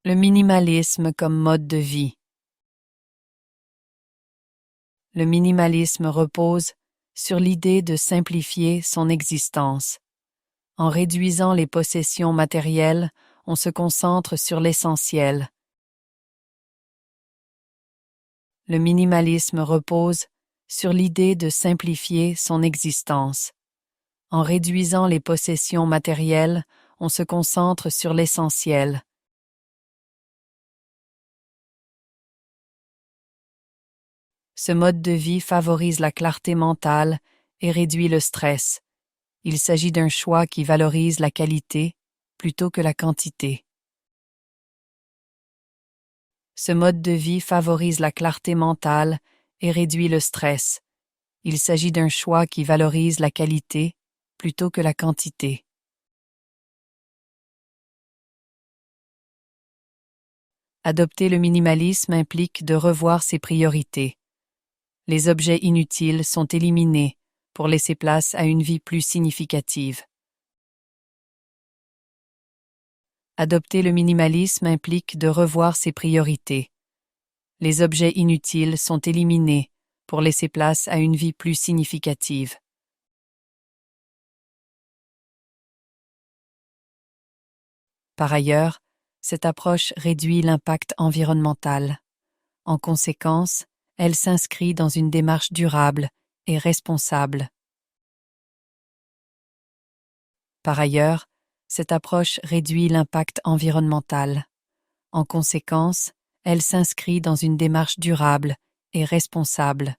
Le minimalisme comme mode de vie. Le minimalisme repose sur l'idée de simplifier son existence. En réduisant les possessions matérielles, on se concentre sur l'essentiel. Le minimalisme repose sur l'idée de simplifier son existence. En réduisant les possessions matérielles, on se concentre sur l'essentiel. Ce mode de vie favorise la clarté mentale et réduit le stress. Il s'agit d'un choix qui valorise la qualité plutôt que la quantité. Ce mode de vie favorise la clarté mentale et réduit le stress. Il s'agit d'un choix qui valorise la qualité plutôt que la quantité. Adopter le minimalisme implique de revoir ses priorités. Les objets inutiles sont éliminés pour laisser place à une vie plus significative. Adopter le minimalisme implique de revoir ses priorités. Les objets inutiles sont éliminés pour laisser place à une vie plus significative. Par ailleurs, cette approche réduit l'impact environnemental. En conséquence, elle s'inscrit dans une démarche durable et responsable. Par ailleurs, cette approche réduit l'impact environnemental. En conséquence, elle s'inscrit dans une démarche durable et responsable.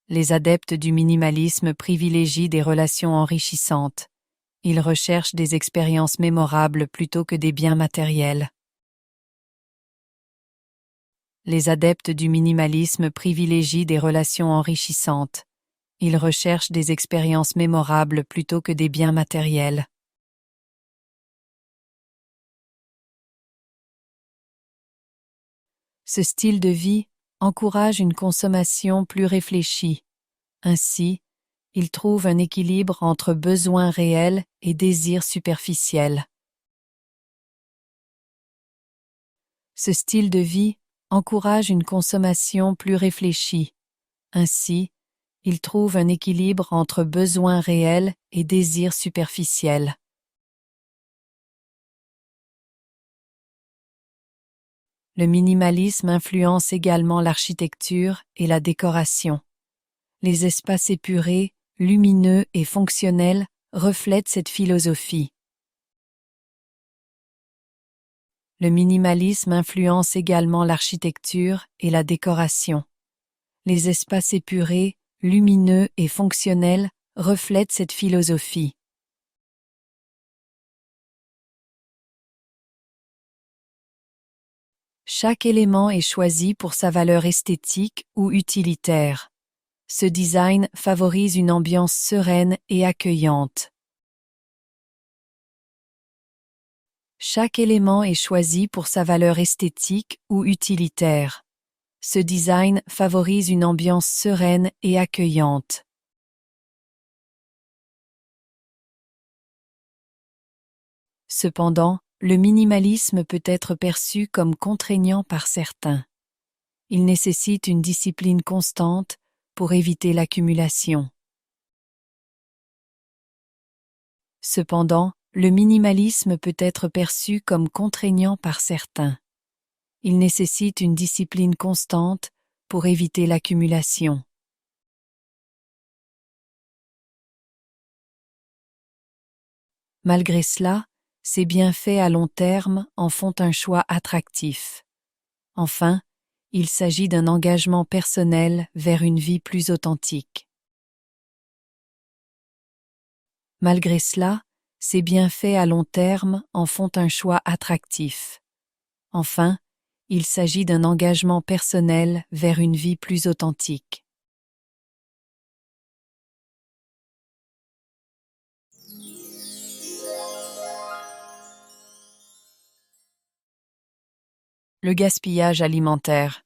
Les adeptes du minimalisme privilégient des relations enrichissantes. Ils recherchent des expériences mémorables plutôt que des biens matériels. Les adeptes du minimalisme privilégient des relations enrichissantes. Ils recherchent des expériences mémorables plutôt que des biens matériels. Ce style de vie encourage une consommation plus réfléchie. Ainsi, il trouve un équilibre entre besoins réels et désirs superficiels. Ce style de vie encourage une consommation plus réfléchie. Ainsi, il trouve un équilibre entre besoins réels et désirs superficiels. Le minimalisme influence également l'architecture et la décoration. Les espaces épurés, lumineux et fonctionnels reflètent cette philosophie. Le minimalisme influence également l'architecture et la décoration. Les espaces épurés, lumineux et fonctionnels reflètent cette philosophie. Chaque élément est choisi pour sa valeur esthétique ou utilitaire. Ce design favorise une ambiance sereine et accueillante. Chaque élément est choisi pour sa valeur esthétique ou utilitaire. Ce design favorise une ambiance sereine et accueillante. Cependant, le minimalisme peut être perçu comme contraignant par certains. Il nécessite une discipline constante pour éviter l'accumulation. Cependant, le minimalisme peut être perçu comme contraignant par certains. Il nécessite une discipline constante pour éviter l'accumulation. Malgré cela, ces bienfaits à long terme en font un choix attractif. Enfin, il s'agit d'un engagement personnel vers une vie plus authentique. Malgré cela, ces bienfaits à long terme en font un choix attractif. Enfin, il s'agit d'un engagement personnel vers une vie plus authentique. Le gaspillage alimentaire.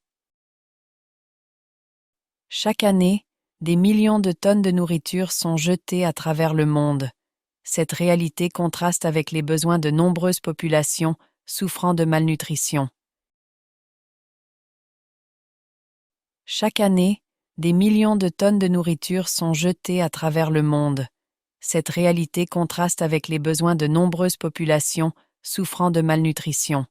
Chaque année, des millions de tonnes de nourriture sont jetées à travers le monde. cette réalité contraste avec les besoins de nombreuses populations souffrant de malnutrition. Chaque année, des millions de tonnes de nourriture sont jetées à travers le monde. Cette réalité contraste avec les besoins de nombreuses populations souffrant de malnutrition.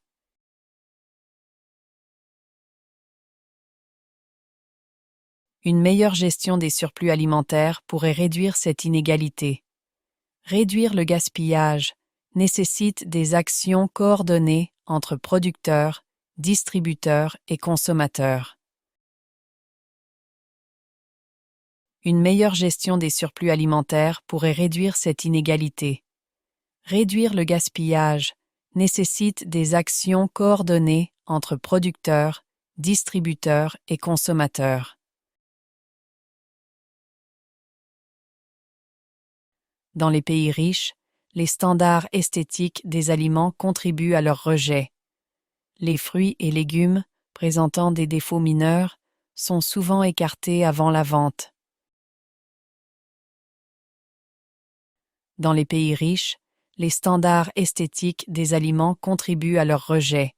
Une meilleure gestion des surplus alimentaires pourrait réduire cette inégalité. Réduire le gaspillage nécessite des actions coordonnées entre producteurs, distributeurs et consommateurs. Une meilleure gestion des surplus alimentaires pourrait réduire cette inégalité. Réduire le gaspillage nécessite des actions coordonnées entre producteurs, distributeurs et consommateurs. Dans les pays riches, les standards esthétiques des aliments contribuent à leur rejet. Les fruits et légumes, présentant des défauts mineurs, sont souvent écartés avant la vente. Dans les pays riches, les standards esthétiques des aliments contribuent à leur rejet.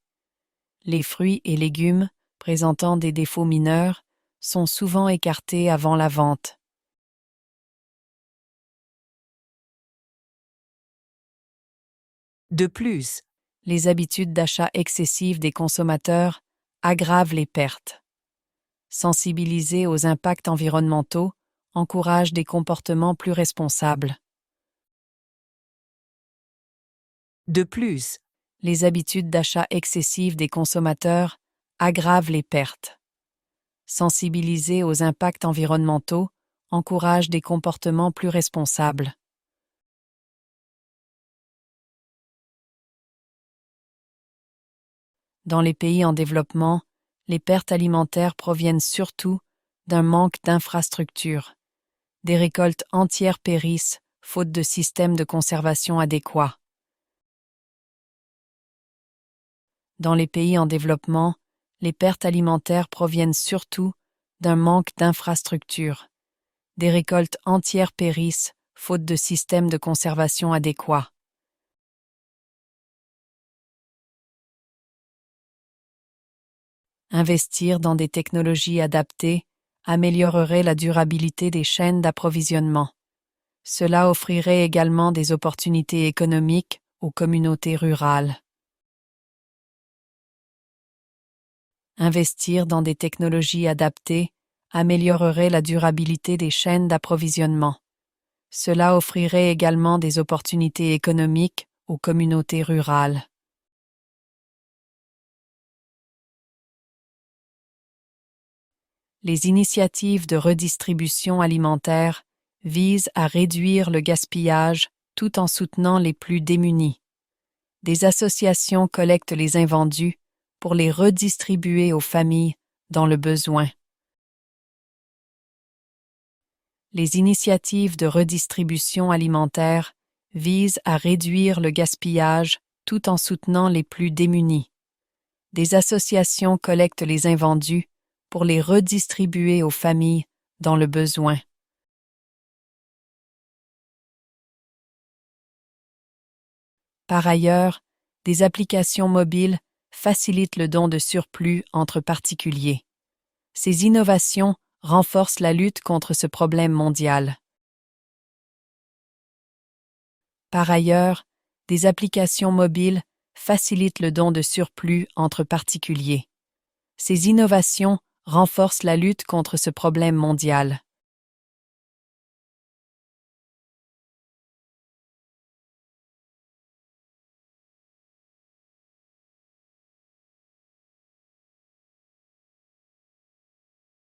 Les fruits et légumes, présentant des défauts mineurs, sont souvent écartés avant la vente. De plus, les habitudes d'achat excessives des consommateurs aggravent les pertes. Sensibiliser aux impacts environnementaux encourage des comportements plus responsables. De plus, les habitudes d'achat excessives des consommateurs aggravent les pertes. Sensibiliser aux impacts environnementaux encourage des comportements plus responsables. Dans les pays en développement, les pertes alimentaires proviennent surtout d'un manque d'infrastructures. Des récoltes entières périssent faute de systèmes de conservation adéquats. Dans les pays en développement, les pertes alimentaires proviennent surtout d'un manque d'infrastructures. Des récoltes entières périssent faute de systèmes de conservation adéquats. Investir dans des technologies adaptées améliorerait la durabilité des chaînes d'approvisionnement. Cela offrirait également des opportunités économiques aux communautés rurales. Investir dans des technologies adaptées améliorerait la durabilité des chaînes d'approvisionnement. Cela offrirait également des opportunités économiques aux communautés rurales. Les initiatives de redistribution alimentaire visent à réduire le gaspillage tout en soutenant les plus démunis. Des associations collectent les invendus pour les redistribuer aux familles dans le besoin. Les initiatives de redistribution alimentaire visent à réduire le gaspillage tout en soutenant les plus démunis. Des associations collectent les invendus pour les redistribuer aux familles dans le besoin. Par ailleurs, des applications mobiles facilitent le don de surplus entre particuliers. Ces innovations renforcent la lutte contre ce problème mondial. Par ailleurs, des applications mobiles facilitent le don de surplus entre particuliers. Ces innovations renforcent la lutte contre ce problème mondial.